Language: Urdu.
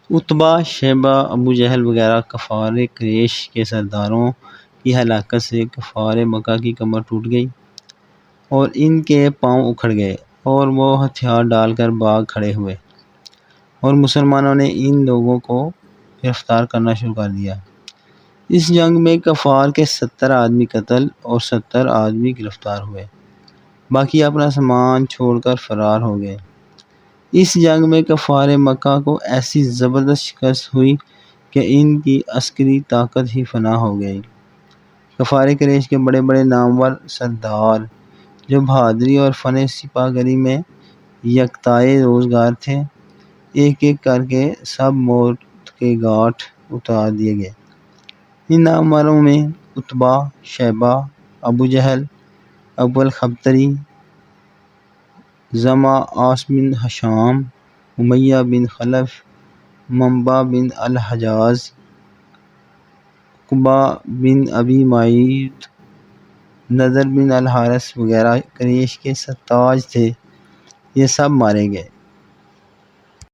اتبا، شیبہ، ابو جہل وغیرہ کفار قریش کے سرداروں کی ہلاکت سے کفار مکہ کی کمر ٹوٹ گئی اور ان کے پاؤں اکھڑ گئے اور وہ ہتھیار ڈال کر بھاگ کھڑے ہوئے، اور مسلمانوں نے ان لوگوں کو گرفتار کرنا شروع کر دیا۔ اس جنگ میں کفار کے 70 آدمی قتل اور 70 آدمی گرفتار ہوئے، باقی اپنا سامان چھوڑ کر فرار ہو گئے۔ اس جنگ میں کفار مکہ کو ایسی زبردست شکست ہوئی کہ ان کی عسکری طاقت ہی فنا ہو گئی۔ کفار قریش کے بڑے بڑے نامور سردار جو بہادری اور فن سپاہ گری میں یکتائے روزگار تھے، ایک ایک کر کے سب موت کے گھاٹ اتار دیے گئے۔ ان ناموروں میں اتبا، شیبہ، ابو جہل، ابو الخبتری، زمع، عاص بن ہشام، امیہ بن خلف، منبع بن الحجاج، عقبہ بن ابی معیط، نضر بن الحارث وغیرہ قریش کے سرتاج تھے، یہ سب مارے گئے۔